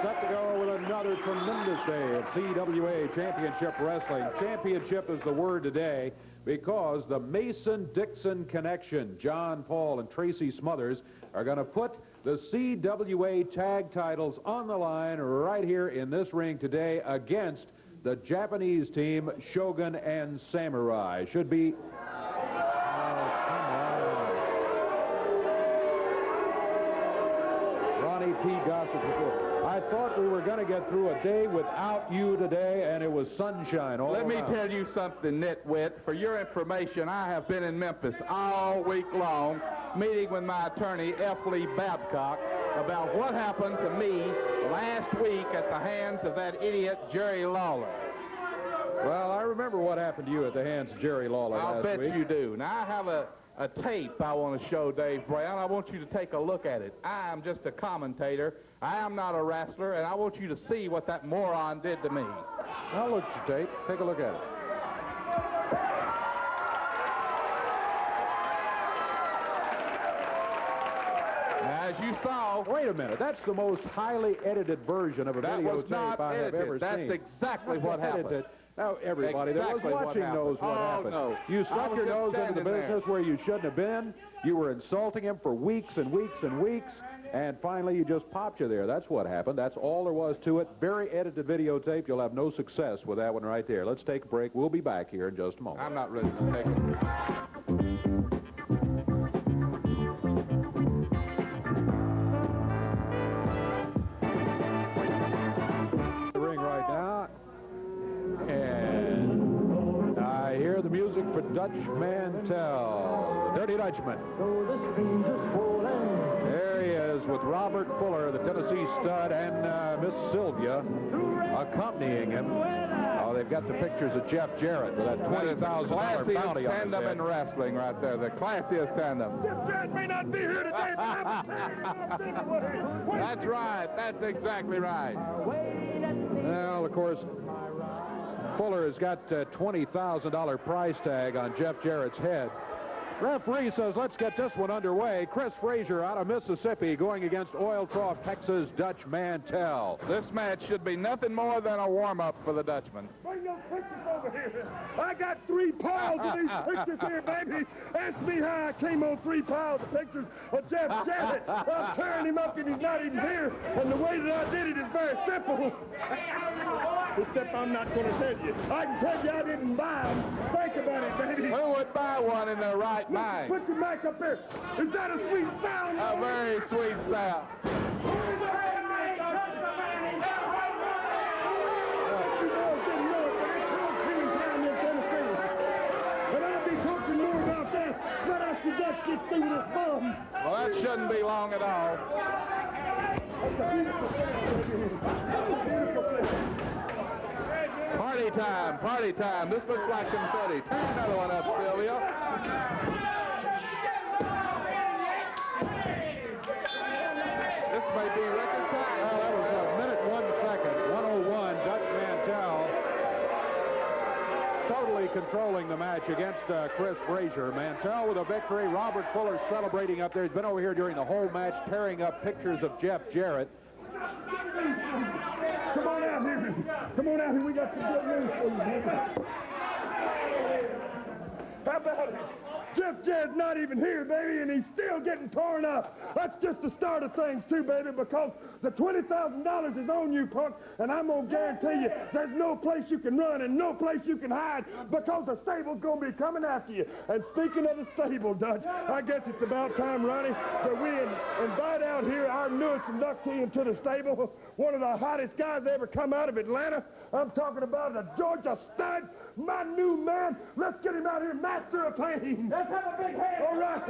set to go with another tremendous day of CWA Championship Wrestling. Championship is the word today because the Mason-Dixon connection, John Paul and Tracy Smothers, are going to put the CWA tag titles on the line right here in this ring today against the Japanese team, Shogun and Samurai. Should be... P. Gossett before. I thought we were going to get through a day without you today, and it was sunshine all around. Let me tell you something, nitwit. For your information, I have been in Memphis all week long, meeting with my attorney, F. Lee Babcock, about what happened to me last week at the hands of that idiot, Jerry Lawler. Well, I remember what happened to you at the hands of Jerry Lawler last week. I'll bet you do. Now, I have a tape I want to show Dave Brown. I want you to take a look at it. I am just a commentator. I am not a wrestler, and I want you to see what that moron did to me. I'll look at your tape. Take a look at it. As you saw... Wait a minute. That's the most highly edited version of a videotape I have ever seen. That's exactly what happened. Now, everybody that was watching knows what happened. No. You stuck your nose into the business where you shouldn't have been. You were insulting him for weeks and weeks and weeks, and finally you just popped you there. That's what happened. That's all there was to it. Very edited videotape. You'll have no success with that one right there. Let's take a break. We'll be back here in just a moment. I'm not ready to take it. For Dutch Mantell, the Dirty Dutchman. There he is with Robert Fuller, the Tennessee stud, and Miss Sylvia accompanying him. Oh, they've got the pictures of Jeff Jarrett with that $20,000 bounty on his head. Tandem in wrestling right there, the classiest tandem. Jeff Jarrett may not be here today, but That's right. That's exactly right. Well, of course, Fuller has got a $20,000 price tag on Jeff Jarrett's head. Referee says, let's get this one underway. Chris Frazier out of Mississippi going against Oiltrough, Texas, Dutch Mantell. This match should be nothing more than a warm-up for the Dutchman. Bring those pictures over here. I got 3 piles of these pictures here, baby. Ask me how I came on 3 piles of pictures of Jeff Jarrett. I'm tearing him up and he's not even here. And the way that I did it is very simple. Except I'm not going to tell you. I can tell you I didn't buy them. Think about it, baby. Who would buy one in their right mind? Put your mic up there. Is that a sweet sound? A very sweet sound. Well, that shouldn't be long at all. Party time, party time. This looks like confetti. Turn another one up, Sylvia. This may be record time. Well, that was a minute 1 second. 1:01, Dutch Mantell totally controlling the match against Chris Frazier. Mantell with a victory. Robert Fuller celebrating up there. He's been over here during the whole match, tearing up pictures of Jeff Jarrett. Come on out here. Come on out here. We got some good news for you, baby. How about it? Jeff Jarrett's not even here, baby, and he's still getting torn up. That's just the start of things, too, baby, because the $20,000 is on you, punk, and I'm going to guarantee you there's no place you can run and no place you can hide because the stable's going to be coming after you. And speaking of the stable, Dutch, I guess it's about time, Ronnie, that we invite out here our newest inductee into the stable, one of the hottest guys that ever come out of Atlanta. I'm talking about the Georgia stud, my new man. Let's get him out here, master of pain. Let's have a big hand. All right.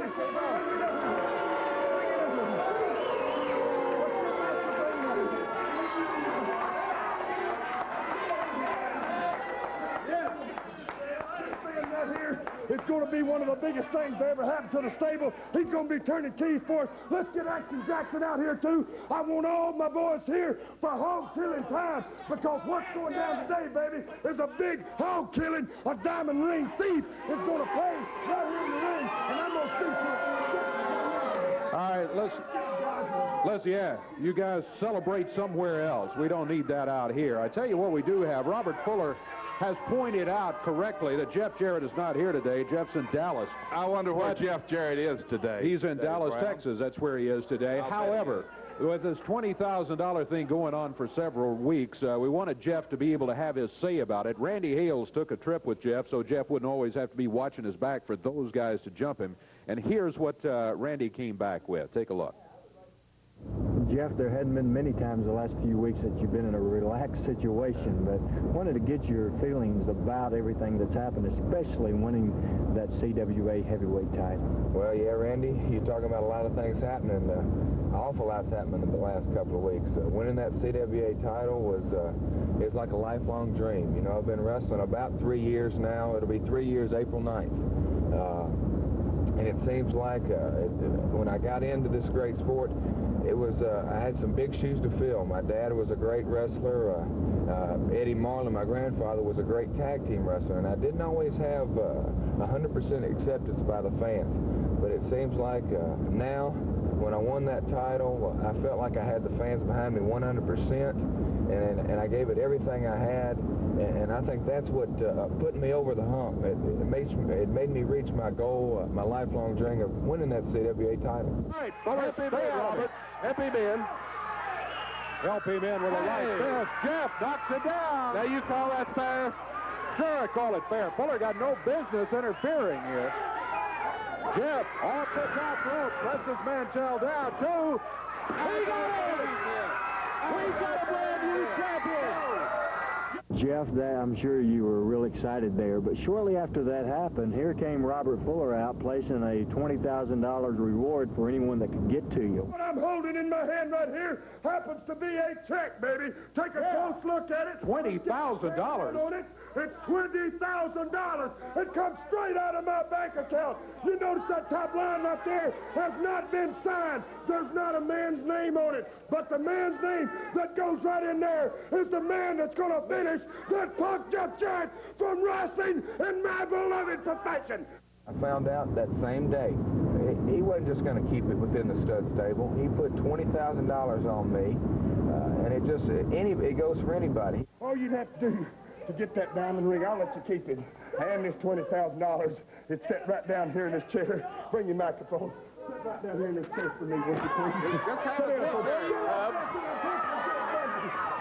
It's going to be one of the biggest things that ever happened to the stable. He's going to be turning keys for us. Let's get Action Jackson out here, too. I want all my boys here for hog-killing time, because what's going down today, baby, is a big hog-killing. A diamond ring thief is going to play right here in the ring, and I'm going to see right, let's, yeah, you guys celebrate somewhere else. We don't need that out here. I tell you what we do have. Robert Fuller has pointed out correctly that Jeff Jarrett is not here today. Jeff's in Dallas. I wonder where Jeff Jarrett is today. He's in Dallas, Texas. That's where he is today. However, with this $20,000 thing going on for several weeks, we wanted Jeff to be able to have his say about it. Randy Hales took a trip with Jeff, so Jeff wouldn't always have to be watching his back for those guys to jump him. And here's what Randy came back with. Take a look. Jeff, there hadn't been many times the last few weeks that you've been in a relaxed situation, but wanted to get your feelings about everything that's happened, especially winning that CWA heavyweight title. Well, yeah, Randy, you're talking about a lot of things happening. An awful lot's happened in the last couple of weeks. Winning that CWA title was it's like a lifelong dream. You know, I've been wrestling about 3 years now. It'll be 3 years April 9th. And it seems like when I got into this great sport, it was I had some big shoes to fill. My dad was a great wrestler. Eddie Marlin, my grandfather, was a great tag team wrestler, and I didn't always have 100% acceptance by the fans. But it seems like now, when I won that title, I felt like I had the fans behind me 100%, and I gave it everything I had, and I think that's what put me over the hump. It made me reach my goal, my lifelong dream of winning that CWA title. All right, happy man, Robert. Happy man. Help him in with a right fist. Jeff knocks it down. Now you call that fair? Sure, I call it fair. Fuller got no business interfering here. Jeff off the top rope, presses Mantell down. Two. He got it! We got a brand new champion! Jeff, I'm sure you were real excited there, but shortly after that happened, here came Robert Fuller out, placing a $20,000 reward for anyone that could get to you. What I'm holding in my hand right here happens to be a check, baby. Take a close look at it. $20,000? It's $20,000. It comes straight out of my bank account. You notice that top line right there has not been signed. There's not a man's name on it. But the man's name that goes right in there is the man that's going to finish that punk Jeff Jarrett from wrestling in my beloved profession. I found out that same day he wasn't just going to keep it within the stud stable. He put $20,000 on me, and it goes for anybody. All you'd have to do to get that diamond ring, I'll let you keep it. And this $20,000, it's set right down here in this chair. Bring your microphone. Sit right down here in this chair for me, won't you please?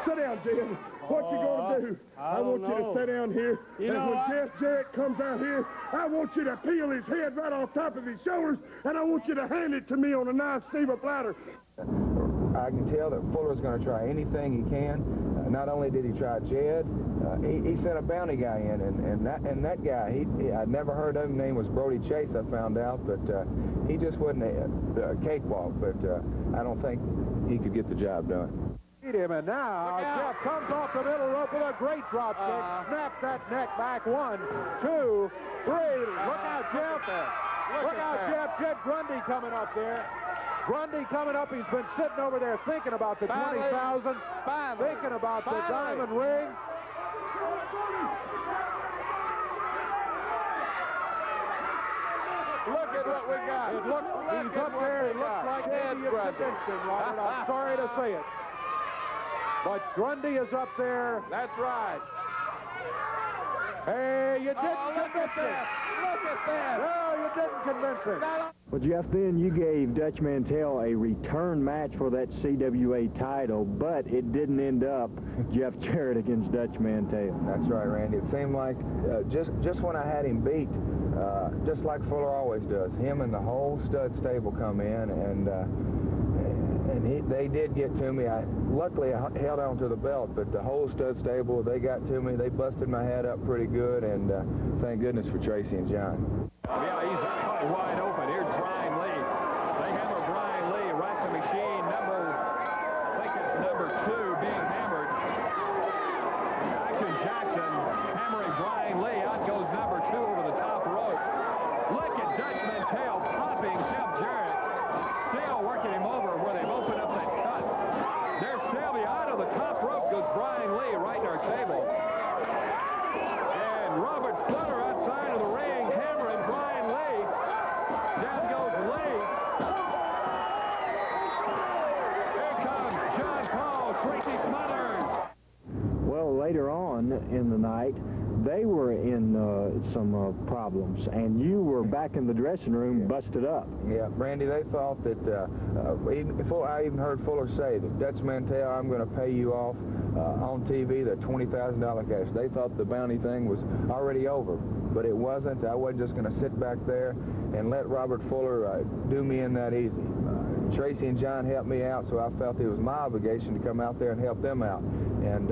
Sit down, Jim. What you gonna do? I want you to sit down here, and when Jeff Jarrett comes out here, I want you to peel his head right off top of his shoulders, and I want you to hand it to me on a nice silver platter. I can tell that Fuller's going to try anything he can. Not only did he try Jed, he sent a bounty guy in, and that guy, I'd never heard of him. His name was Brody Chase, I found out, but he just wasn't a cakewalk, but I don't think he could get the job done. Him, and now Jeff comes off the middle rope with a great drop kick. Snap that neck back. 1, 2, 3. Look out, Jeff. Look out, Jeff. Jeff Grundy coming up there. Grundy coming up. He's been sitting over there thinking about the 20,000, thinking about the diamond ring. Look at what we got. He's up there. It looks like maybe it's convincing, Robert. I'm sorry to say it. But Grundy is up there. That's right. Hey, you didn't convince him. Look at that. No, you didn't convince him. Well, Jeff, then you gave Dutch Mantell a return match for that CWA title, but it didn't end up Jeff Jarrett against Dutch Mantell. That's right, Randy. It seemed like just when I had him beat, just like Fuller always does, him and the whole stud stable come in, and they did get to me. Luckily, I held on to the belt, but the whole stud stable, they got to me. They busted my head up pretty good, and thank goodness for Tracy and John. Yeah, he's wide open. Here's Brian Lee. They hammer Brian Lee, wrestling machine I think it's number 2 being hammered. Action Jackson hammering Brian Lee. Out goes number 2 over the top rope. Look at Dutch Mantell popping Jeff Jarrett. Still working him over where they've opened up that cut. There's Selby out of the top rope goes Brian Lee right in our table. And Robert Fuller outside of the ring hammering Brian Lee. Down goes Lee. in the night, they were in some problems, and you were back in the dressing room busted up. Yeah, Randy, they thought that, I even heard Fuller say that Dutch Mantell, I'm going to pay you off on TV the $20,000 cash. They thought the bounty thing was already over, but it wasn't. I wasn't just going to sit back there and let Robert Fuller do me in that easy. Tracy and John helped me out, so I felt it was my obligation to come out there and help them out. And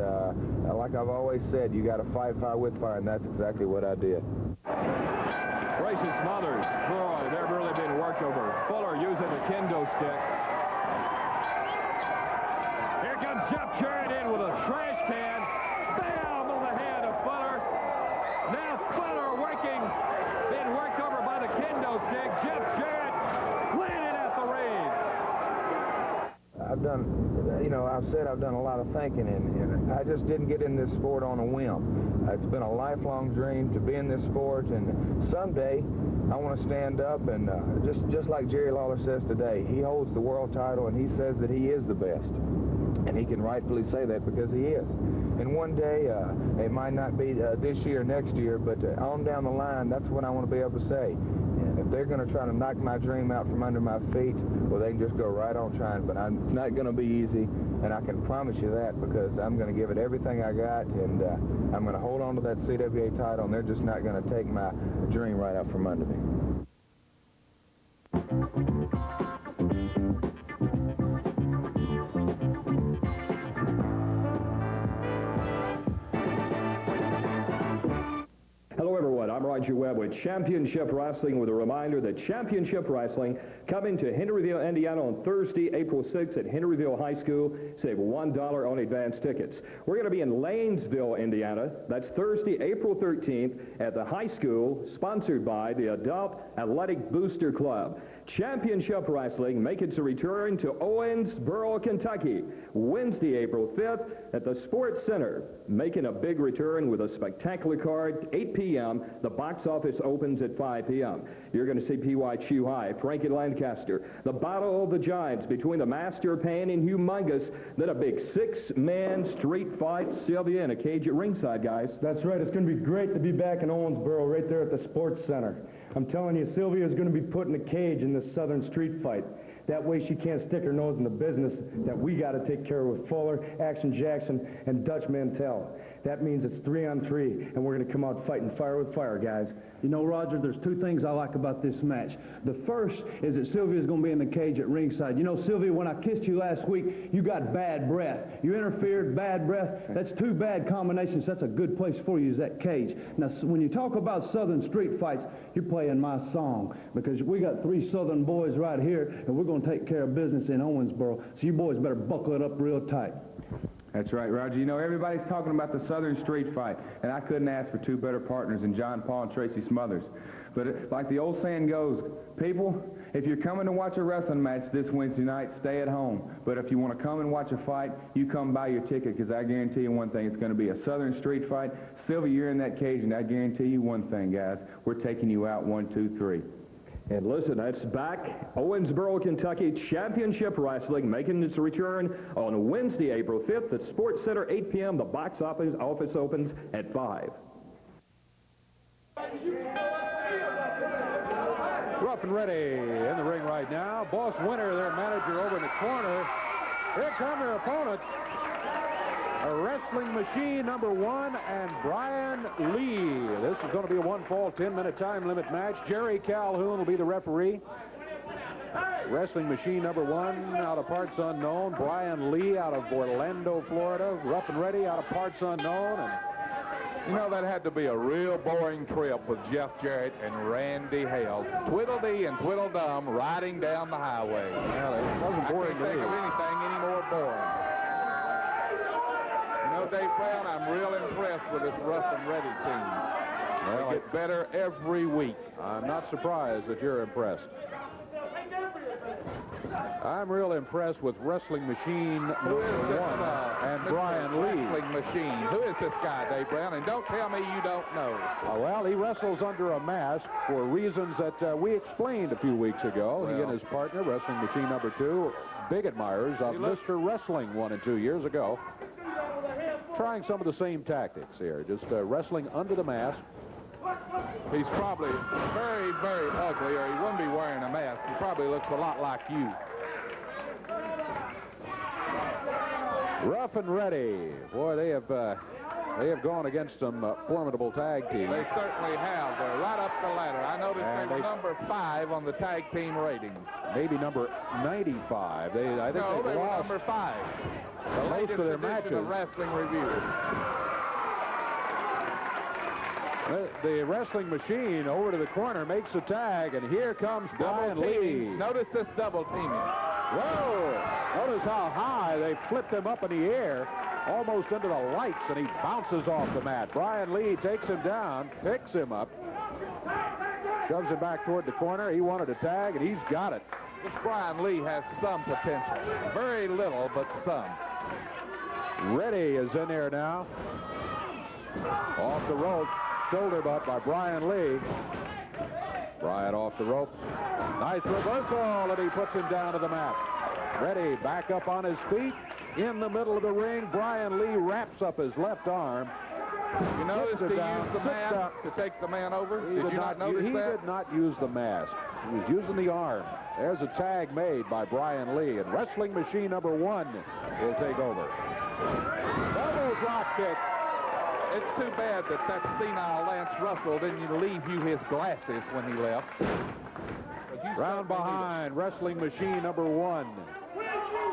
like I've always said, you got to fight fire with fire, and that's exactly what I did. Tracy Smothers, boy, they're really being worked over. Fuller using the kendo stick. Here comes Jeff Jarrett in with a trash can. Bam on the head of Fuller. Now Fuller being worked over by the kendo stick. Jeff Jarrett landing at the ring. I've done, I've said I've done a lot of thinking, and I just didn't get in this sport on a whim. It's been a lifelong dream to be in this sport, and someday I want to stand up and just like Jerry Lawler says today, he holds the world title and he says that he is the best. And he can rightfully say that because he is. And one day, it might not be this year or next year, but on down the line, that's what I want to be able to say. And if they're going to try to knock my dream out from under my feet, well, they can just go right on trying. But it's not going to be easy, and I can promise you that, because I'm going to give it everything I got, and I'm going to hold on to that CWA title, and they're just not going to take my dream right out from under me. Hello everyone, I'm Roger Webb with Championship Wrestling, with a reminder that Championship Wrestling coming to Henryville, Indiana on Thursday, April 6th at Henryville High School. Save $1 on advance tickets. We're going to be in Lanesville, Indiana. That's Thursday, April 13th at the high school, sponsored by the Adult Athletic Booster Club. Championship Wrestling make its return to Owensboro, Kentucky, Wednesday, April 5th at the Sports Center, making a big return with a spectacular card. 8 p.m. The box office opens at 5 p.m. You're going to see P.Y. Chew High, Frankie Lancaster, the Battle of the Giants between the Master Pan and Humongous, then a big 6-man street fight. Sylvia in a cage at ringside, guys. That's right. It's going to be great to be back in Owensboro right there at the Sports Center. I'm telling you, Sylvia is going to be put in a cage in this Southern street fight. That way she can't stick her nose in the business that we got to take care of with Fuller, Action Jackson, and Dutch Mantell. That means it's 3-on-3, and we're going to come out fighting fire with fire, guys. You know, Roger, there's two things I like about this match. The first is that Sylvia's going to be in the cage at ringside. You know, Sylvia, when I kissed you last week, you got bad breath. You interfered, bad breath. That's two bad combinations. That's a good place for you, is that cage. Now, when you talk about Southern street fights, you're playing my song, because we got 3 Southern boys right here, and we're going to take care of business in Owensboro. So you boys better buckle it up real tight. That's right, Roger. You know, everybody's talking about the Southern street fight, and I couldn't ask for 2 better partners than John Paul and Tracy Smothers. But like the old saying goes, people, if you're coming to watch a wrestling match this Wednesday night, stay at home. But if you want to come and watch a fight, you come buy your ticket, because I guarantee you one thing, it's going to be a Southern street fight. Sylvia, you're in that cage, and I guarantee you one thing, guys, we're taking you out 1, 2, 3. And listen, that's back. Owensboro, Kentucky, Championship Wrestling making its return on Wednesday, April 5th at Sports Center, 8 p.m. The box office opens at 5. Rough and ready in the ring right now. Boss Winter, their manager, over in the corner. Here come their opponents. A Wrestling Machine #1 and Brian Lee. This is going to be a 1-fall, 10-minute time limit match. Jerry Calhoun will be the referee. Wrestling Machine #1 out of parts unknown. Brian Lee out of Orlando, Florida. Rough and Ready out of parts unknown. And you know, that had to be a real boring trip with Jeff Jarrett and Randy Hales. Twiddledee and Twiddledum riding down the highway. Well, it wasn't boring to me. I can't think of anything any more boring. You know, Dave Brown, I'm real impressed with this Rough and Ready team. Well, they get better every week. I'm not surprised that you're impressed. I'm real impressed with Wrestling Machine #1 and Brian Lee. Wrestling Machine. Who is this guy, Dave Brown? And don't tell me you don't know. Well, he wrestles under a mask for reasons that we explained a few weeks ago. Well, he and his partner, Wrestling Machine #2, big admirers of Mr. Wrestling 1 and 2 years ago. trying some of the same tactics here, just wrestling under the mask. He's probably very, very ugly, or he wouldn't be wearing a mask. He probably looks a lot like you. Rough and Ready. Boy, they have gone against some formidable tag teams. They certainly have. They're right up the ladder. I noticed they were number 5 on the tag team ratings. Maybe number 95. I think no, they were lost number 5. The most of their matches. Of Wrestling Review. The Wrestling Machine over to the corner makes a tag, and here comes Brian Lee. Notice this double teaming. Whoa! Notice how high they flipped him up in the air, almost into the lights, and he bounces off the mat. Brian Lee takes him down, picks him up, shoves him back toward the corner. He wanted a tag, and he's got it. This Brian Lee has some potential. Very little, but some. Ready is in there now. Off the rope. Shoulder butt by Brian Lee. Brian off the rope. Nice reversal, and he puts him down to the mat. Ready, back up on his feet. In the middle of the ring, Brian Lee wraps up his left arm. You noticed he used the mask to take the man over? Did you not notice that? He did not use the mask. He was using the arm. There's a tag made by Brian Lee, and Wrestling Machine number 1 will take over. Double drop kick. It's too bad that senile Lance Russell didn't leave you his glasses when he left. Round behind, Wrestling Machine number 1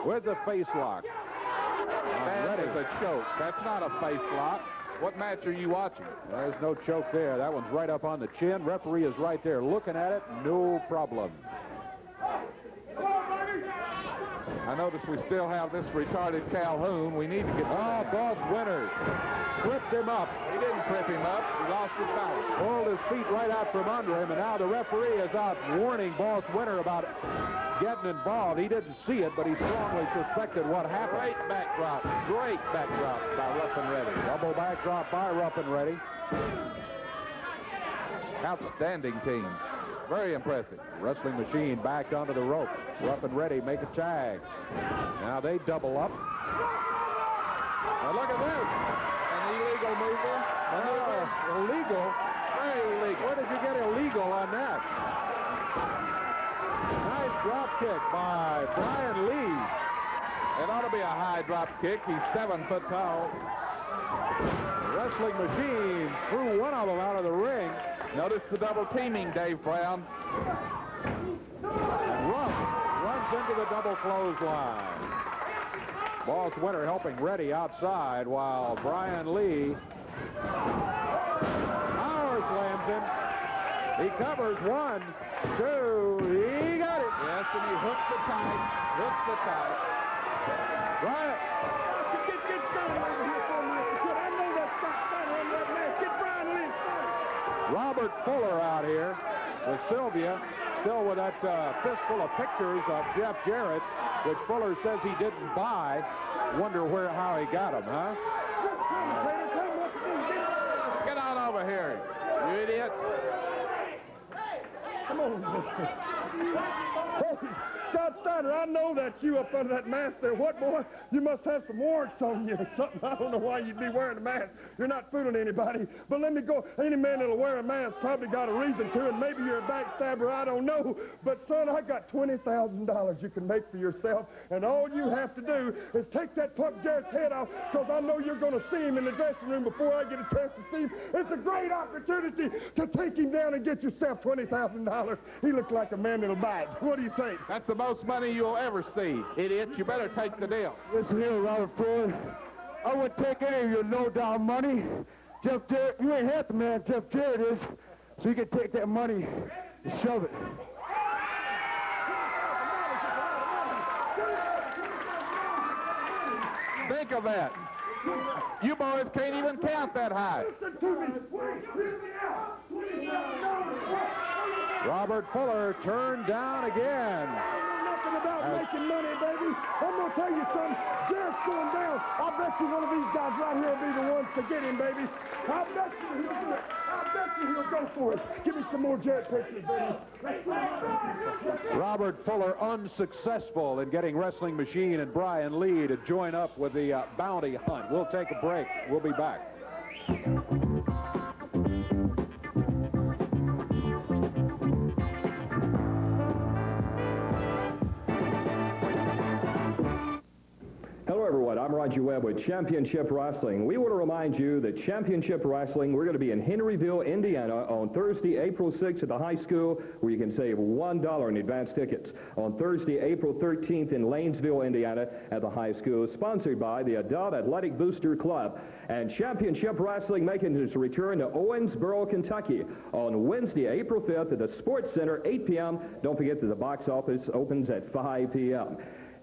with the face lock. That is a choke. That's not a face lock. What match are you watching? There's no choke there. That one's right up on the chin. Referee is right there looking at it. No problem. I notice we still have this retarded Calhoun. We need to get... Oh, Boss Winter tripped him up. He didn't trip him up. He lost his balance. Pulled his feet right out from under him, and now the referee is out warning Boss Winter about getting involved. He didn't see it, but he strongly suspected what happened. Great backdrop. Great backdrop by Rough and Ready. Double backdrop by Rough and Ready. Outstanding team. Very impressive. Wrestling Machine back onto the rope. Rough and Ready make a tag. Now they double up. Now look at this. An illegal mover. Illegal? Very illegal. Where did you get illegal on that? Nice drop kick by Brian Lee. It ought to be a high drop kick. He's 7 foot tall. Wrestling Machine threw one of them out of the ring. Notice the double teaming, Dave Brown. And Ruff runs into the double clothesline. Boss Winter helping Ready outside while Brian Lee power slams him. He covers 1, 2, he got it. Yes, and he hooks the tight. Hooks the tight. Brian. Get Steiner over here for me. I know that's got Steiner on that man. Get Brian Lee Steiner. Robert Fuller out here with Sylvia, still with that fistful of pictures of Jeff Jarrett, which Fuller says he didn't buy. Wonder how he got them, huh? Get on over here, you idiots. Come on. Hey, Scott Steiner, I know that's you up under that mask there. What, boy? You must have some warrants on you or something. I don't know why you'd be wearing a mask. You're not fooling anybody. But let me go. Any man that'll wear a mask probably got a reason to, and maybe you're a backstabber. I don't know. But, son, I got $20,000 you can make for yourself, and all you have to do is take that Punk Jarrett's head off, because I know you're going to see him in the dressing room before I get a chance to see him. It's a great opportunity to take him down and get yourself $20,000. He looks like a man that'll buy it. What do you think? That's the most money you'll ever see, idiot. You better take the deal. Listen here, Robert Fuller. I wouldn't take any of your no-doubt money. Jeff Jarrett, you ain't half the man Jeff Jarrett is, so you can take that money and shove it. Think of that. You boys can't even count that high. Robert Fuller turned down again. About making money, baby. I'm going I'll tell you something. Jarrett's going down. I bet you one of these guys right here will be the ones to get him, baby. I bet you he'll do it. I bet you he'll go for it. Give me some more Jarrett pictures, baby. Robert Fuller unsuccessful in getting Wrestling Machine and Brian Lee to join up with the bounty hunt. We'll take a break. We'll be back. Hello, everyone. I'm Roger Webb with Championship Wrestling. We want to remind you that Championship Wrestling, we're going to be in Henryville, Indiana on Thursday, April 6th at the high school, where you can save $1 in advance tickets. On Thursday, April 13th in Lanesville, Indiana at the high school, sponsored by the Adult Athletic Booster Club. And Championship Wrestling making its return to Owensboro, Kentucky on Wednesday, April 5th at the Sports Center, 8 p.m. Don't forget that the box office opens at 5 p.m.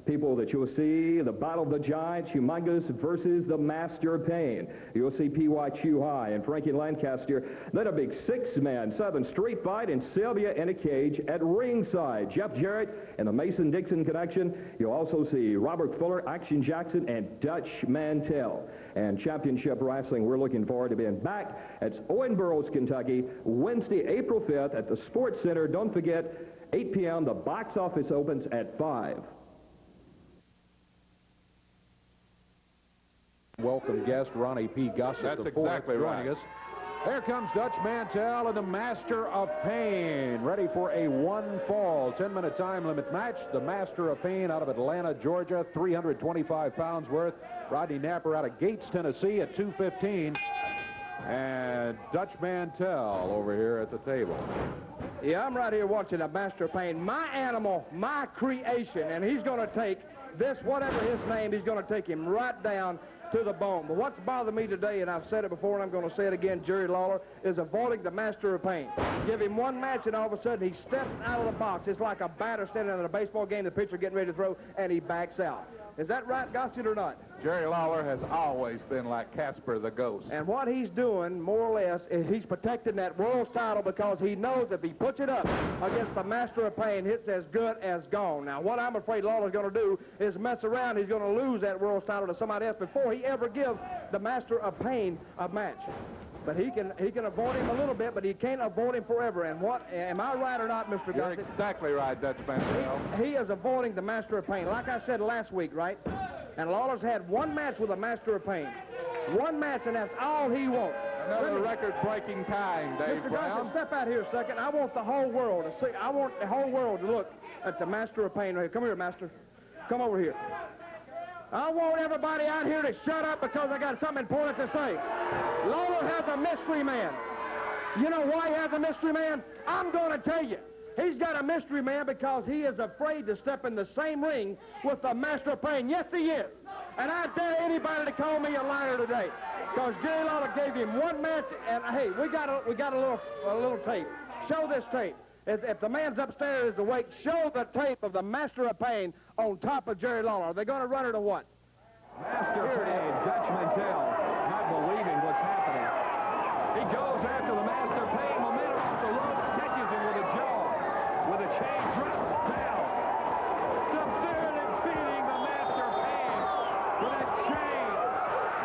People that you'll see, the Battle of the Giants, Humongous versus the Master of Pain. You'll see P.Y. Chuhai and Frankie Lancaster. Then a big six-man Southern street fight in Sylvia in a cage at ringside. Jeff Jarrett and the Mason-Dixon connection. You'll also see Robert Fuller, Action Jackson, and Dutch Mantell. And Championship Wrestling, we're looking forward to being back at Owensboro, Kentucky, Wednesday, April 5th at the Sports Center. Don't forget, 8 p.m. The box office opens at 5. Welcome guest Ronnie P. Gossett. That's exactly joining us. There comes Dutch Mantell and the Master of Pain, ready for a one-fall 10-minute time limit match. The Master of Pain out of Atlanta, Georgia, 325 pounds worth. Rodney Napper out of Gates, Tennessee at 215. And Dutch Mantell over here at the table. Yeah, I'm right here watching the Master of Pain. My animal, my creation, and he's going to take this, whatever his name, he's going to take him right down to the bone. But what's bothered me today, and I've said it before and I'm going to say it again, Jerry Lawler, is avoiding the Master of Pain. Give him one match and all of a sudden he steps out of the box. It's like a batter standing in a baseball game, the pitcher getting ready to throw, and he backs out. Is that right, Gossett, or not? Jerry Lawler has always been like Casper the Ghost. And what he's doing, more or less, is he's protecting that world's title because he knows if he puts it up against the Master of Pain, it's as good as gone. Now, what I'm afraid Lawler's going to do is mess around. He's going to lose that world's title to somebody else before he ever gives the Master of Pain a match. But he can avoid him a little bit, but he can't avoid him forever. And what, am I right or not, Mr. You're Gossett? exactly right, Dutch Mantell. He is avoiding the Master of Pain. Like I said last week, right? And Lawler's had one match with a Master of Pain. One match, and that's all he wants. Another record-breaking time, Dave Mr. Brown. Gossett, step out here a second. I want the whole world to see. I want the whole world to look at the Master of Pain right here. Come here, Master. Come over here. I want everybody out here to shut up because I got something important to say. Lawler has a mystery man. You know why he has a mystery man? I'm going to tell you. He's got a mystery man because he is afraid to step in the same ring with the Master of Pain. Yes, he is. And I dare anybody to call me a liar today because Jerry Lawler gave him one match. And hey, we got a little tape. Show this tape. If the man's upstairs is awake, show the tape of the Master of Pain on top of Jerry Lawler. Are they going to run it or what? Master of Pain, Dutch Mantell, not believing what's happening. He goes after the Master of Pain. Momentum off the ropes, catches him with a jaw. With a chain, drops down. Subdued and beating the Master of Pain with a chain.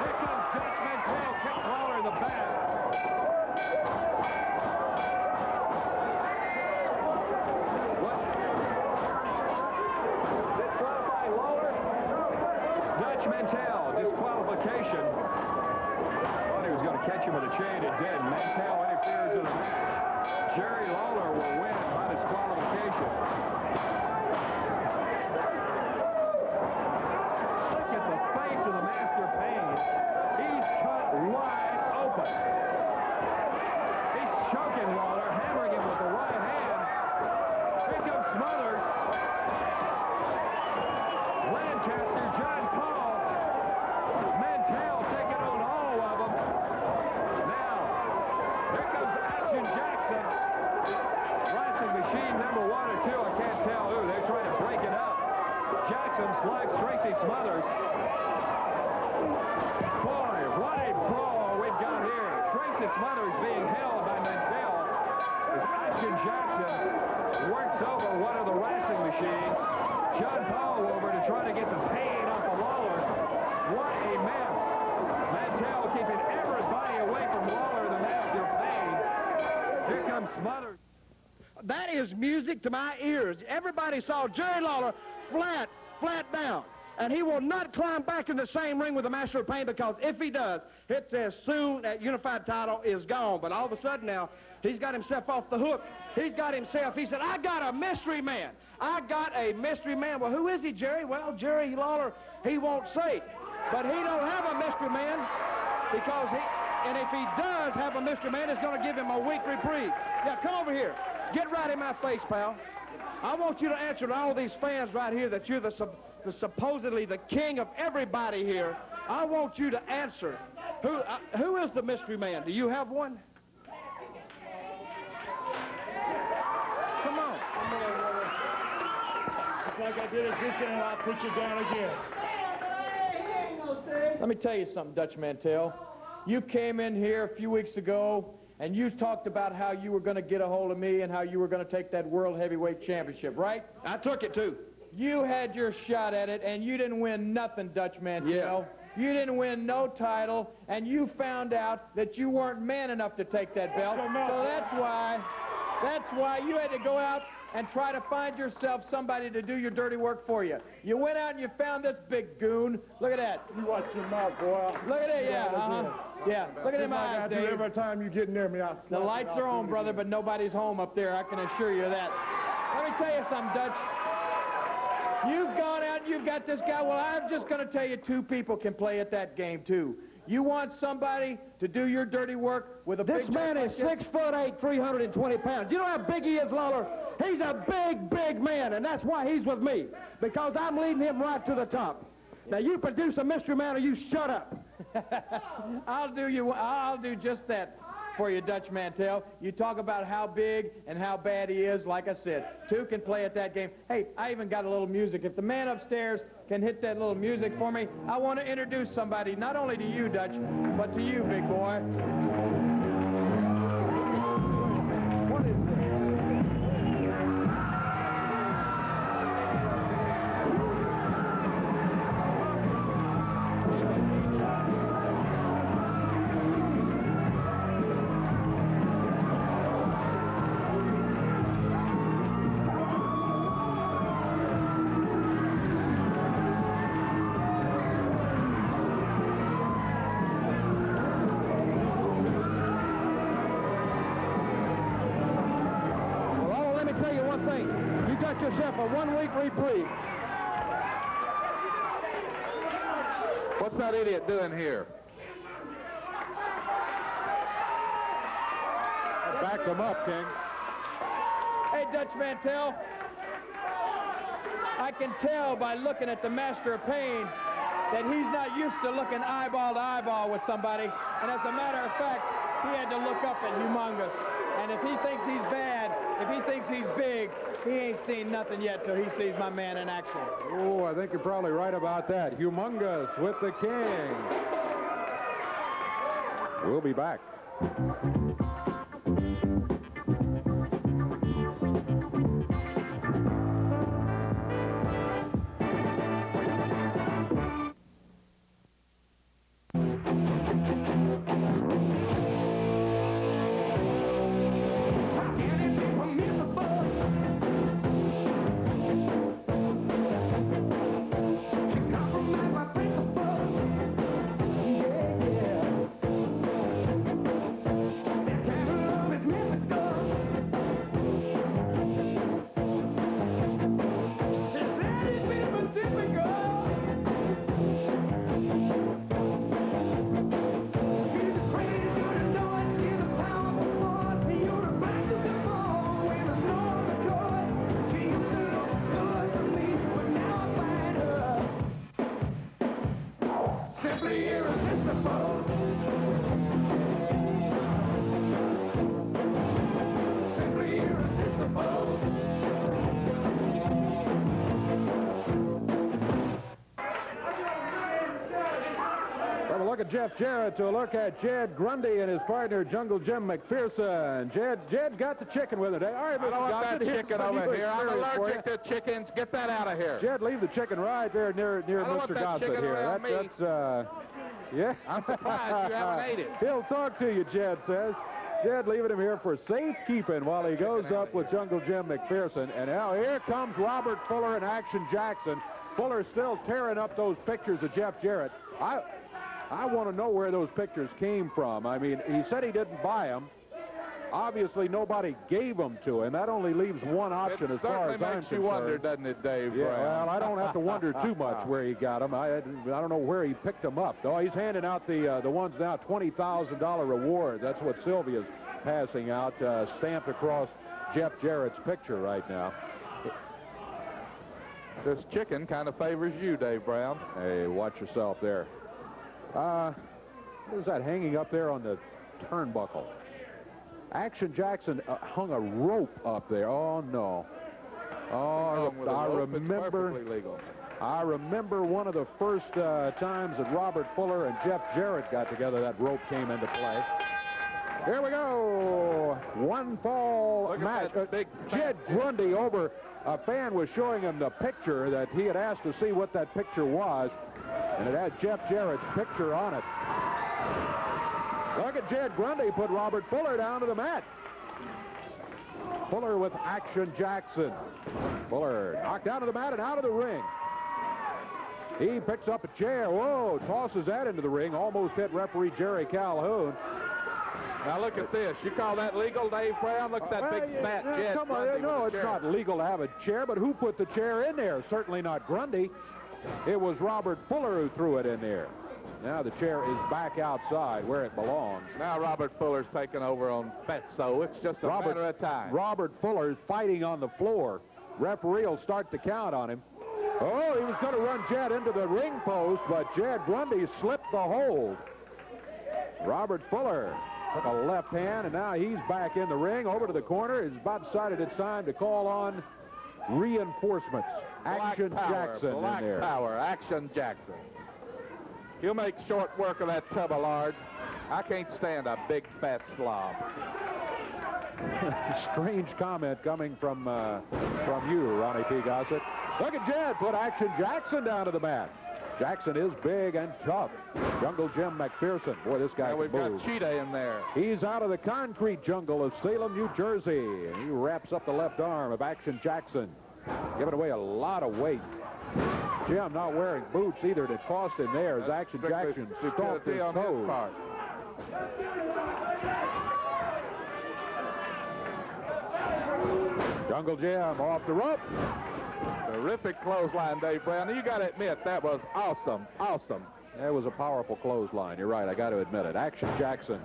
Here comes Dutch Mantell, kicks Lawler in the back. Dutch Mantell, disqualification. Thought he was going to catch him with a chain. It did. Mantell interferes in the match. Jerry Lawler will win by disqualification. Look at the face of the Master of Pain. He's cut wide open. He's choking Lawler, hammering him with the right hand. Here comes Smothers. Lancaster, John Paul, Mantell taking on all of them. Now, here comes Action Jackson. Wrestling Machine number 1 or 2, I can't tell who. They're trying to break it up. Jackson slugs Tracy Smothers. Boy, what a brawl we've got here. Tracy Smothers being held by Mantell as Action Jackson works over one of the wrestling machines. John Paul over to try to get the pain off of Lawler. What a mess. Mantell keeping everybody away from Lawler, the master of pain. Here comes Smothers. That is music to my ears. Everybody saw Jerry Lawler flat down. And he will not climb back in the same ring with the Master of Pain, because if he does, it's as soon that unified title is gone. But all of a sudden now, he's got himself off the hook. He said, I got a mystery man. I got a mystery man. Well, who is he, Jerry? Well, Jerry Lawler, he won't say. But he don't have a mystery man, because and if he does have a mystery man, it's going to give him a week reprieve. Yeah, come over here. Get right in my face, pal. I want you to answer to all these fans right here that you're the supposedly the king of everybody here. I want you to answer. Who is the mystery man? Do you have one? Come on. Just like I did it this time, I'll put you down again. Let me tell you something, Dutch Mantell. You came in here a few weeks ago, and you talked about how you were going to get a hold of me and how you were going to take that World Heavyweight Championship, right? I took it, too. You had your shot at it, and you didn't win nothing, Dutch Mantell. Yeah. You didn't win no title, and you found out that you weren't man enough to take that belt. So that's why you had to go out and try to find yourself somebody to do your dirty work for you. You went out and you found this big goon. Look at that. You watch your mouth, boy. Look at it, yeah, Yeah, look at them eyes, Dave. Every time you get near me, I The lights are on, brother, but nobody's home up there. I can assure you that. Let me tell you something, Dutch. You've gone out and you've got this guy. Well, I'm just going to tell you, two people can play at that game, too. You want somebody to do your dirty work with a big... This man is 6'8", 320 pounds. You know how big he is, Lawler? He's a big man, and that's why he's with me, because I'm leading him right to the top. Now, you produce a mystery man, or you shut up. I'll do just that for you, Dutch Mantell. You talk about how big and how bad he is. Like I said, two can play at that game. Hey, I even got a little music. If the man upstairs can hit that little music for me, I want to introduce somebody, not only to you, Dutch, but to you, big boy. What is this? Yourself a one-week reprieve. What's that idiot doing here? Back them up, King. Hey, Dutch Mantell, I can tell by looking at the Master of Pain that he's not used to looking eyeball to eyeball with somebody. And as a matter of fact, he had to look up at Humongous. And if he thinks he's bad, if he thinks he's big, he ain't seen nothing yet till he sees my man in action. Oh, I think you're probably right about that. Humongous with the King. We'll be back. at Jeff Jarrett to look at Jed Grundy and his partner, Jungle Jim McPherson. Jed's got the chicken with it. All right, I don't want that chicken over here. I'm allergic to chickens. Get that out of here. Jed, leave the chicken right there near Mr. Gossett here. That's yeah. I'm surprised you haven't ate it. He'll talk to you, Jed says. Jed leaving him here for safekeeping while he goes up with Jungle Jim McPherson. And now here comes Robert Fuller and Action Jackson. Fuller still tearing up those pictures of Jeff Jarrett. I want to know where those pictures came from. I mean, he said he didn't buy them. Obviously, nobody gave them to him. That only leaves one option as far as I'm concerned. It certainly makes you wonder, doesn't it, Dave? Yeah, well, I don't have to wonder too much where he got them. I don't know where he picked them up, though. He's handing out the ones now, $20,000 rewards. That's what Sylvia's passing out, stamped across Jeff Jarrett's picture right now. This chicken kind of favors you, Dave Brown. Hey, watch yourself there. What is that hanging up there on the turnbuckle? Action Jackson hung a rope up there. Oh, no. Oh, I remember one of the first times that Robert Fuller and Jeff Jarrett got together, that rope came into play. Here we go. One fall match. Jed Grundy over. A fan was showing him the picture that he had asked to see what that picture was, and it had Jeff Jarrett's picture on it. Look at Jed Grundy put Robert Fuller down to the mat. Fuller with Action Jackson. Fuller knocked down to the mat and out of the ring. He picks up a chair. Whoa, tosses that into the ring. Almost hit referee Jerry Calhoun. Now look at this. You call that legal, Dave Brown? Look at that big fat Jed. Come on, no, it's not legal to have a chair, but who put the chair in there? Certainly not Grundy. It was Robert Fuller who threw it in there. Now the chair is back outside where it belongs. Now Robert Fuller's taking over on Fetso. It's just a matter of time. Robert Fuller's fighting on the floor. Referee will start the count on him. Oh, he was going to run Jed into the ring post, but Jed Grundy slipped the hold. Robert Fuller took a left hand, and now he's back in the ring, over to the corner. It's about decided it's time to call on reinforcements. Action Jackson in there. Black Power, Action Jackson. He'll make short work of that tub of lard. I can't stand a big fat slob. Strange comment coming from you, Ronnie P. Gossett. Look at Jed put Action Jackson down to the mat. Jackson is big and tough. Jungle Jim McPherson. Boy, this guy can move. We've got Cheetah in there. He's out of the concrete jungle of Salem, New Jersey. And he wraps up the left arm of Action Jackson, giving away a lot of weight. Jim not wearing boots either to cost him there as Action Jackson stalked his toes. Jungle Jim off the rope. Terrific clothesline, Dave Brown. You got to admit, that was awesome, awesome. That was a powerful clothesline. You're right, I got to admit it. Action Jackson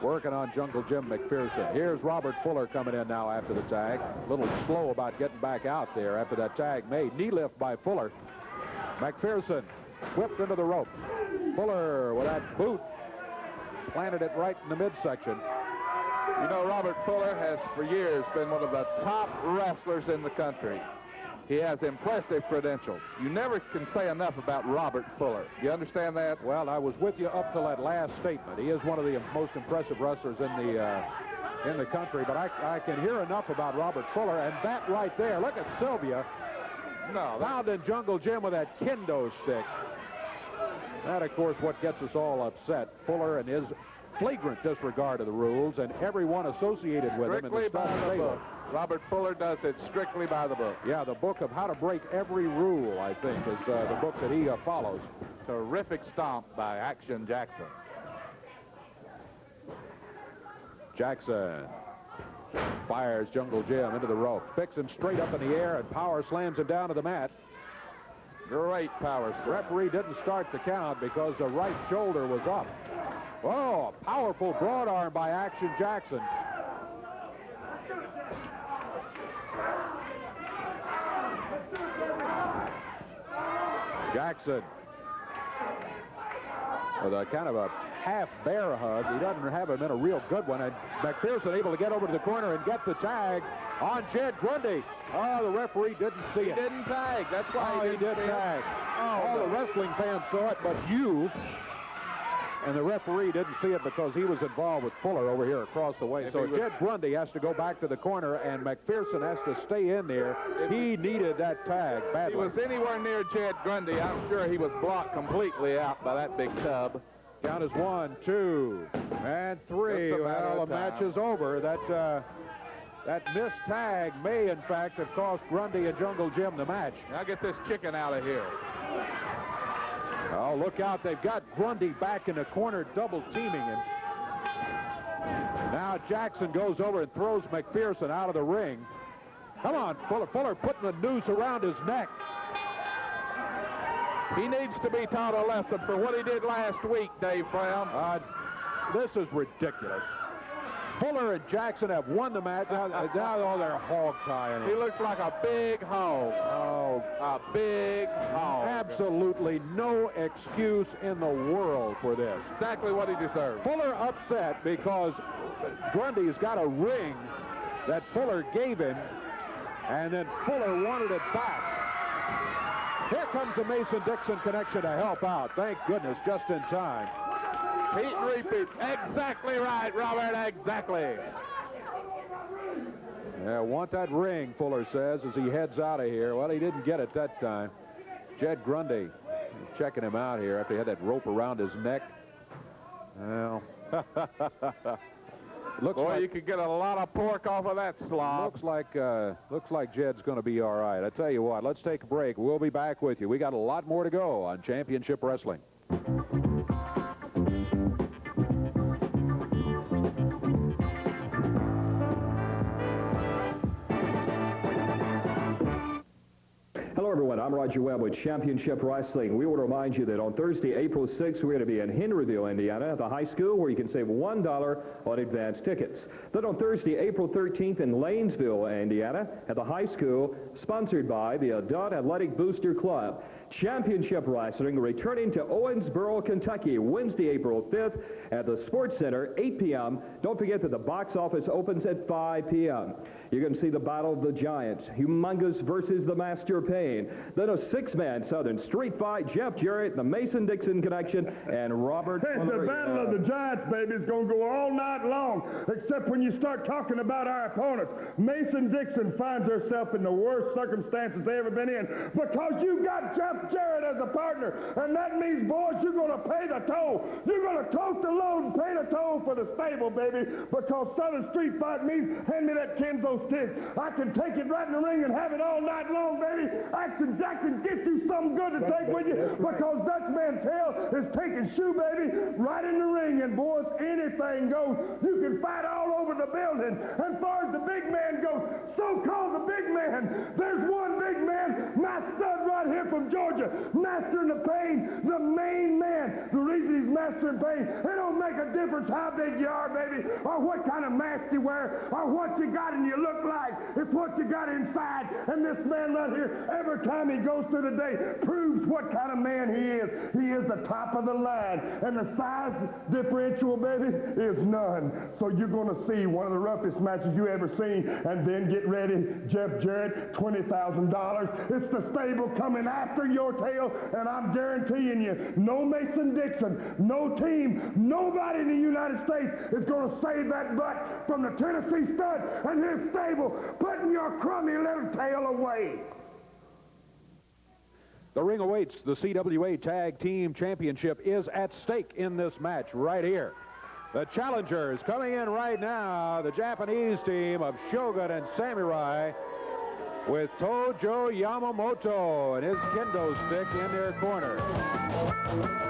working on Jungle Jim McPherson. Here's Robert Fuller coming in now after the tag. A little slow about getting back out there after that tag made. Knee lift by Fuller. McPherson whipped into the rope. Fuller with that boot planted it right in the midsection. You know, Robert Fuller has for years been one of the top wrestlers in the country. He has impressive credentials. You never can say enough about Robert Fuller. You understand that? Well, I was with you up to that last statement. He is one of the most impressive wrestlers in the country, but I can hear enough about Robert Fuller, and that right there, look at Sylvia. No, pounding Jungle Jim with that kendo stick. That, of course, what gets us all upset. Fuller and his flagrant disregard of the rules, and everyone associated with him in the book. Robert Fuller does it strictly by the book. Yeah, the book of how to break every rule, I think, is the book that he follows. Terrific stomp by Action Jackson. Jackson fires Jungle Jim into the rope, picks him straight up in the air, and power slams him down to the mat. Great power slam. Referee didn't start the count because the right shoulder was up. Oh, a powerful broad arm by Action Jackson. Jackson with a kind of a half bear hug. He doesn't have him in a real good one. And McPherson able to get over to the corner and get the tag on Jed Grundy. Oh, the referee didn't see it. He didn't tag. That's why he didn't tag. All the wrestling fans saw it, but you And the referee didn't see it because he was involved with Fuller over here across the way. So Jed Grundy has to go back to the corner, and McPherson has to stay in there. He needed that tag badly. If he was anywhere near Jed Grundy, I'm sure he was blocked completely out by that big tub. Count is 1, 2, and 3. Well, the match is over. That missed tag may, in fact, have cost Grundy and Jungle Jim the match. Now get this chicken out of here. Oh, look out. They've got Grundy back in the corner, double teaming him. Now Jackson goes over and throws McPherson out of the ring. Come on, Fuller. Fuller putting the noose around his neck. He needs to be taught a lesson for what he did last week, Dave Brown. This is ridiculous. Fuller and Jackson have won the match. Now they're hog tying him. He looks like a big hog. Oh, a big hog. Absolutely no excuse in the world for this. Exactly what he deserves. Fuller upset because Grundy's got a ring that Fuller gave him, and then Fuller wanted it back. Here comes the Mason-Dixon connection to help out. Thank goodness, just in time. Heat and repeat. Exactly right, Robert, exactly. Yeah, want that ring, Fuller says, as he heads out of here. Well, he didn't get it that time. Jed Grundy checking him out here after he had that rope around his neck. Well, boy, you could get a lot of pork off of that slob. Looks like Jed's going to be all right. I tell you what, let's take a break. We'll be back with you. We got a lot more to go on Championship Wrestling. Hello, everyone. I'm Roger Webb with Championship Wrestling. We want to remind you that on Thursday, April 6th, we're going to be in Henryville, Indiana, at the high school, where you can save $1 on advance tickets. Then on Thursday, April 13th, in Lanesville, Indiana, at the high school, sponsored by the Adult Athletic Booster Club. Championship Wrestling returning to Owensboro, Kentucky, Wednesday, April 5th at the Sports Center, 8 p.m. Don't forget that the box office opens at 5 p.m. You're going to see the Battle of the Giants, Humongous versus the Master Pain. Then a six-man Southern street fight, Jeff Jarrett, the Mason-Dixon Connection, and Robert. Hey, the Battle of the Giants, baby, is going to go all night long, except when you start talking about our opponents. Mason-Dixon finds herself in the worst circumstances they've ever been in because you got Jeff Jarrett as a partner, and that means, boys, you're going to pay the toll. You're going to tote the load and pay the toll for the stable, baby, because Southern Street Fight means hand me that Kenzo stick. I can take it right in the ring and have it all night long, baby. Action Jack can get you something good to take with you because Dutch Mantell is taking shoe, baby, right in the ring, and boys, anything goes. You can fight all over the building. As far as the big man goes, so-called the big man, there's one big man, my stud right here from Georgia, mastering the pain, the main man. The reason he's mastering pain, it don't make a difference how big you are, baby, or what kind of mask you wear, or what you got and you look like. It's what you got inside. And this man right here, every time he goes through the day, proves what kind of man he is. He is the top of the line. And the size differential, baby, is none. So you're going to see one of the roughest matches you ever seen. And then get ready, Jeff Jarrett, $20,000. It's the stable coming after your tail, and I'm guaranteeing you, no Mason-Dixon, no team, nobody in the United States is going to save that butt from the Tennessee Stud and his stable putting your crummy little tail away. The ring awaits. The CWA Tag Team Championship is at stake in this match right here. The challengers coming in right now, the Japanese team of Shogun and Samurai, with Tojo Yamamoto and his kendo stick in their corner.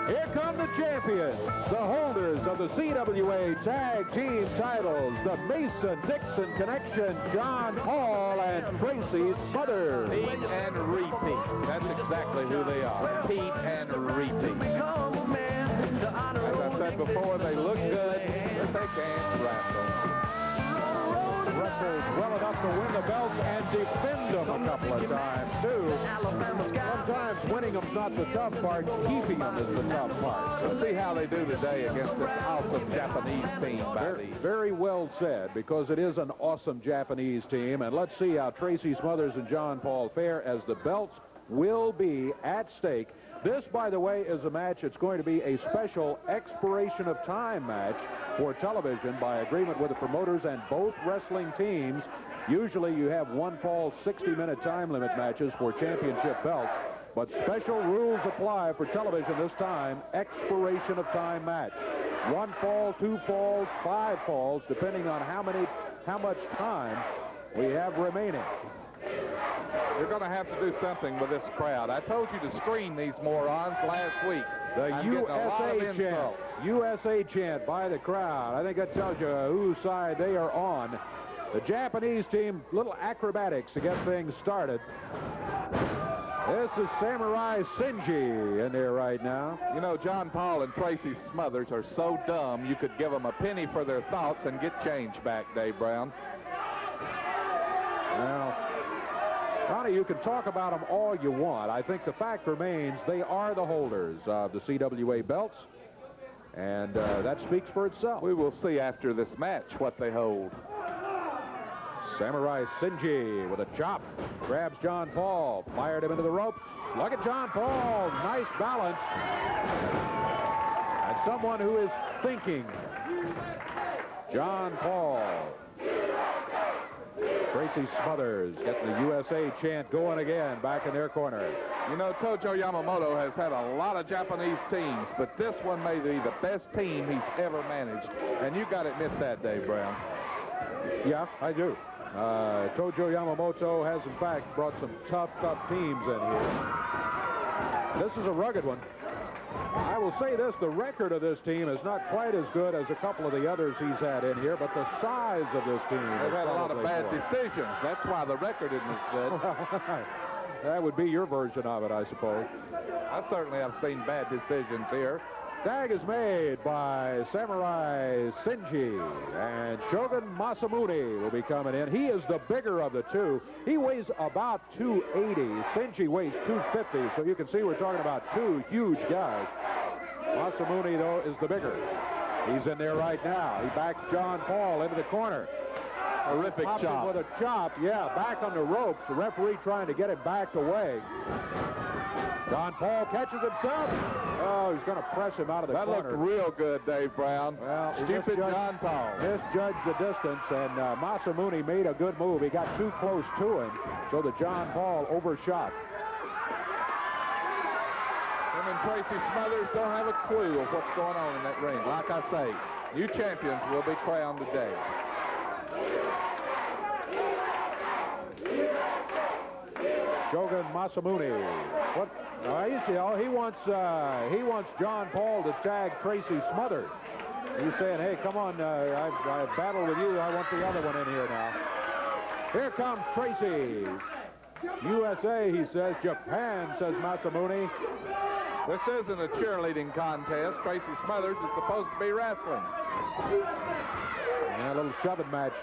Here come the champions, the holders of the CWA Tag Team titles, the Mason-Dixon Connection, John Paul and Tracy Smothers. Pete and repeat. That's exactly who they are. Pete and repeat. As I said before, they look good, but they can't wrestle. Wrestled well enough to win the belts and defend them a couple of times, too. Sometimes winning them's not the tough part, keeping them is the tough part. Let's see how they do today against this awesome Japanese team. Very well said, because it is an awesome Japanese team. And let's see how Tracy Smothers and John Paul fare as the belts will be at stake. This, by the way, is a match. It's going to be a special expiration of time match for television by agreement with the promoters and both wrestling teams. Usually you have one fall 60-minute time limit matches for championship belts, but special rules apply for television this time. Expiration of time match. 1 fall, 2 falls, 5 falls, depending on how much time we have remaining. You're going to have to do something with this crowd. I told you to screen these morons last week. The USA chant by the crowd. I think that tells you whose side they are on. The Japanese team, little acrobatics to get things started. This is Samurai Shinji in there right now. You know, John Paul and Tracy Smothers are so dumb you could give them a penny for their thoughts and get change back, Dave Brown. Well, Ronnie, you can talk about them all you want. I think the fact remains they are the holders of the CWA belts, and that speaks for itself. We will see after this match what they hold. Samurai Shinji with a chop. Grabs John Paul. Fired him into the ropes. Look at John Paul. Nice balance. And someone who is thinking. John Paul. Tracy Smothers getting the USA chant going again back in their corner. You know, Tojo Yamamoto has had a lot of Japanese teams, but this one may be the best team he's ever managed. And you got to admit that, Dave Brown. Yeah, I do. Tojo Yamamoto has, in fact, brought some tough teams in here. This is a rugged one. I will say this, the record of this team is not quite as good as a couple of the others he's had in here, but the size of this team They've had a lot of bad decisions. That's why the record isn't as good. That would be your version of it, I suppose. I certainly have seen bad decisions here. Tag is made by Samurai Shinji, and Shogun Masamune will be coming in. He is the bigger of the two. He weighs about 280. Shinji weighs 250, so you can see we're talking about two huge guys. Masamune, though, is the bigger. He's in there right now. He backs John Paul into the corner. Terrific chop. With a chop, yeah, back on the ropes. The referee trying to get him back away. John Paul catches himself. Oh, he's going to press him out of the corner. That looked real good, Dave Brown. Well, stupid John Paul. Misjudged the distance, and Masamune made a good move. He got too close to him, so the John Paul overshot. Him and Tracy Smothers don't have a clue of what's going on in that ring. Like I say, new champions will be crowned today. Shogun Masamune. What? He wants John Paul to tag Tracy Smothers. He's saying, hey, come on, I battled with you. I want the other one in here now. Here comes Tracy. USA, he says. Japan, says Masamune. This isn't a cheerleading contest. Tracy Smothers is supposed to be wrestling. And a little shoving match.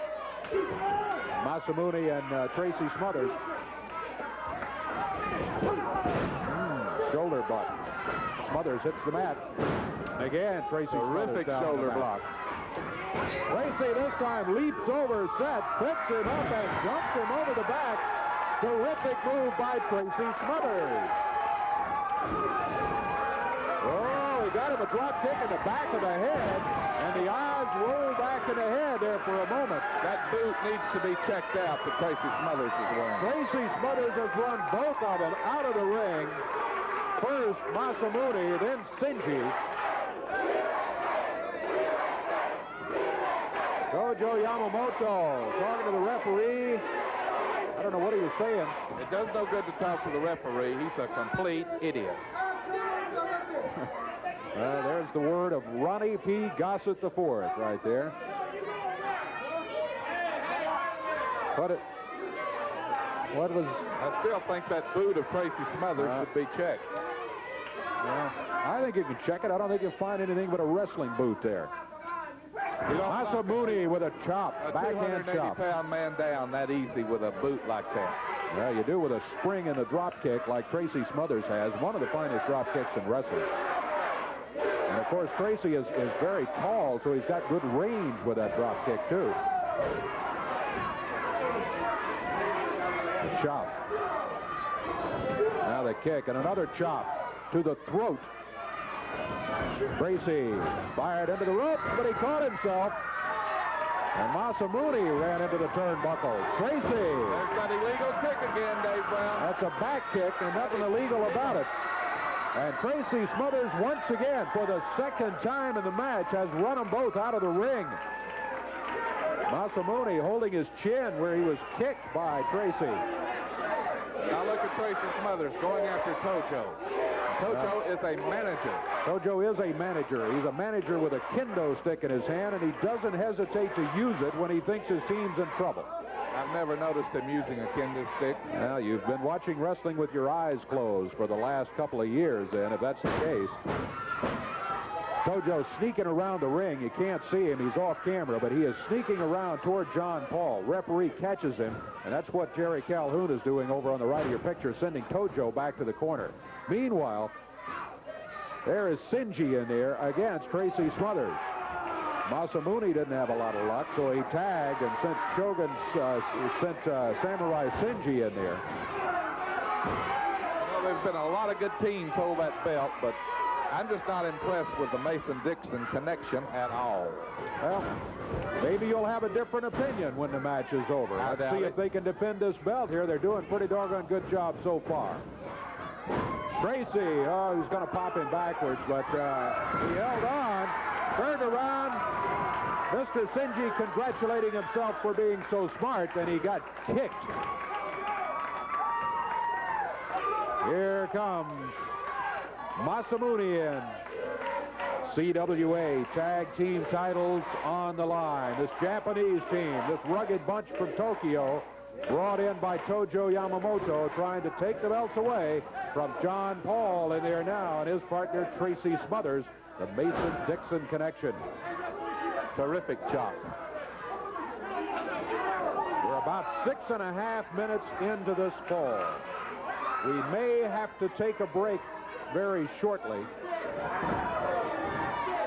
Masamune and Tracy Smothers. Shoulder block. Smothers hits the mat. And again, Tracy Terrific shoulder block. Tracy this time leaps over Seth, picks him up and jumps him over the back. Terrific move by Tracy Smothers. Oh, he got him a drop kick in the back of the head, and the eyes roll back in the head there for a moment. That boot needs to be checked out that Tracy Smothers is wearing. Tracy Smothers has run both of them out of the ring. First Masamune, then Shinji. Tojo Yamamoto talking to the referee. I don't know what he was saying. It does no good to talk to the referee. He's a complete idiot. There's the word of Ronnie P. Gossett IV right there. What was... I still think that boot of Tracy Smothers should be checked. Yeah, I think you can check it. I don't think you'll find anything but a wrestling boot there. Masamune with a chop, backhand chop. 280-pound man down that easy with a boot like that. Yeah, you do with a spring and a drop kick like Tracy Smothers has. One of the finest drop kicks in wrestling. And, of course, Tracy is very tall, so he's got good range with that drop kick, too. The chop. Now, Now the kick and another chop to the throat. Tracy fired into the rope, but he caught himself. And Masamune ran into the turnbuckle. Tracy. There's that illegal kick again, Dave Brown. That's a back kick, and nothing illegal about it. And Tracy Smothers, once again, for the second time in the match, has run them both out of the ring. Masamune holding his chin where he was kicked by Tracy. Now look at Tracy Smothers going after Tojo. Tojo is a manager. Tojo is a manager. He's a manager with a kendo stick in his hand, and he doesn't hesitate to use it when he thinks his team's in trouble. I've never noticed him using a kendo stick. Well, you've been watching wrestling with your eyes closed for the last couple of years, then, if that's the case. Tojo sneaking around the ring. You can't see him. He's off camera, but he is sneaking around toward John Paul. Referee catches him, and that's what Jerry Calhoun is doing over on the right of your picture, sending Tojo back to the corner. Meanwhile, there is Shinji in there against Tracy Smothers. Masamune didn't have a lot of luck, so he tagged and sent Samurai Shinji in there. Well, there's been a lot of good teams hold that belt, but I'm just not impressed with the Mason-Dixon connection at all. Well, maybe you'll have a different opinion when the match is over. Let's see if they can defend this belt here. They're doing a pretty doggone good job so far. Tracy, oh, he's going to pop him backwards, but he held on, turned around. Mr. Shinji congratulating himself for being so smart, and he got kicked. Here comes Masamune in. CWA tag team titles on the line. This Japanese team, this rugged bunch from Tokyo, brought in by Tojo Yamamoto, trying to take the belts away from John Paul in there now, and his partner Tracy Smothers, the Mason-Dixon connection. Terrific chop. We're about 6.5 minutes into this fall. We may have to take a break very shortly.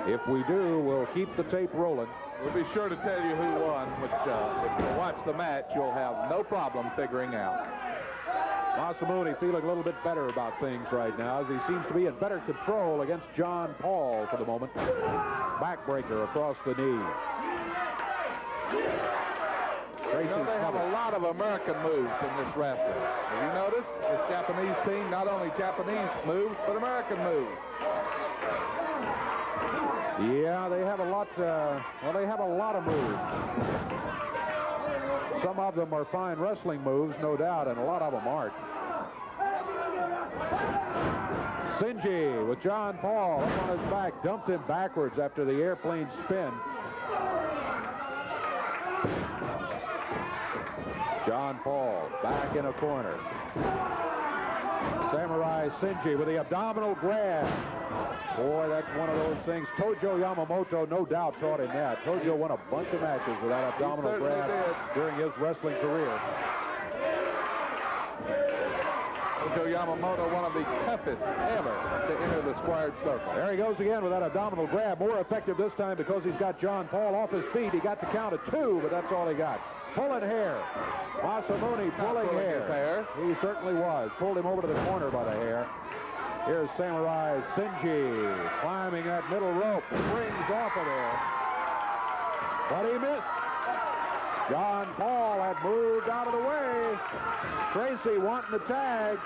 If we do, we'll keep the tape rolling. We'll be sure to tell you who won, which if you watch the match, you'll have no problem figuring out. Masamune feeling a little bit better about things right now, as he seems to be in better control against John Paul for the moment. Backbreaker across the knee. You know, they have a lot of American moves in this wrestling. Have you noticed? This Japanese team, not only Japanese moves, but American moves. Yeah, they have a lot, well, they have a lot of moves. Some of them are fine wrestling moves, no doubt, and a lot of them aren't. Shinji with John Paul up on his back, dumped him backwards after the airplane spin. John Paul back in a corner. Samurai Shinji with the abdominal grab. Boy, that's one of those things. Tojo Yamamoto, no doubt, taught him that. Tojo won a bunch of matches with that abdominal grab during his wrestling career. Tojo Yamamoto, one of the toughest ever to enter the squared circle. There he goes again with that abdominal grab. More effective this time because he's got John Paul off his feet. He got the count of 2, but that's all he got. Pulling hair. Masamune pulling hair. He certainly was. Pulled him over to the corner by the hair. Here's Samurai Shinji climbing that middle rope. Springs off of there. But he missed. John Paul had moved out of the way. Tracy wanting the tag.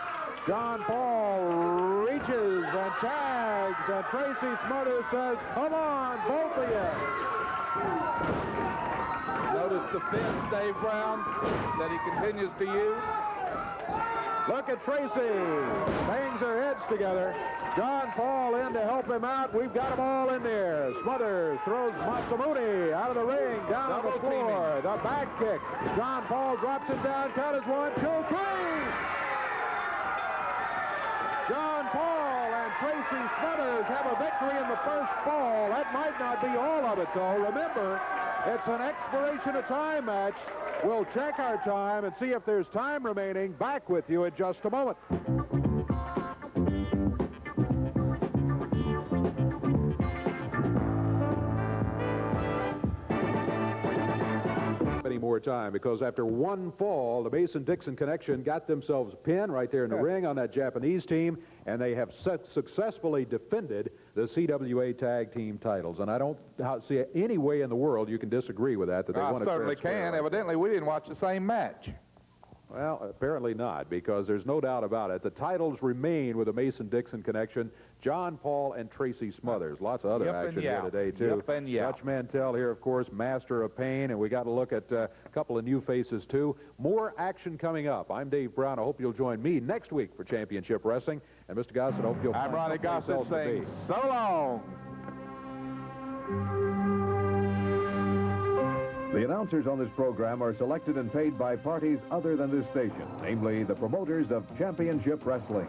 John Paul reaches and tags, and Tracy Smothers says, "Come on, both of you." Notice the fist, Dave Brown, that he continues to use. Look at Tracy. Bangs their heads together. John Paul in to help him out. We've got them all in there. Smothers throws Masamune out of the ring, down on the floor. The back kick. John Paul drops him down. Count is 1, 2, 3. John Paul and Tracy Smothers have a victory in the first fall. That might not be all of it, though. Remember, it's an expiration of time match. We'll check our time and see if there's time remaining. Back with you in just a moment. Many more time, because after one fall, the Mason-Dixon Connection got themselves a pin right there in the ring on that Japanese team, and they have successfully defended the CWA tag team titles. And I don't see any way in the world you can disagree with that they want to certainly can. Evidently, we didn't watch the same match. Well, apparently not, because there's no doubt about it. The titles remain with the Mason-Dixon Connection, John Paul and Tracy Smothers. Lots of other action here today, too. Dutch Mantell here, of course, Master of Pain, and we got to look at a couple of new faces, too. More action coming up. I'm Dave Brown. I hope you'll join me next week for Championship Wrestling. And Mr. Gossett, I hope you'll I'm Ronnie Gossett saying so long. The announcers on this program are selected and paid by parties other than this station, namely the promoters of Championship Wrestling.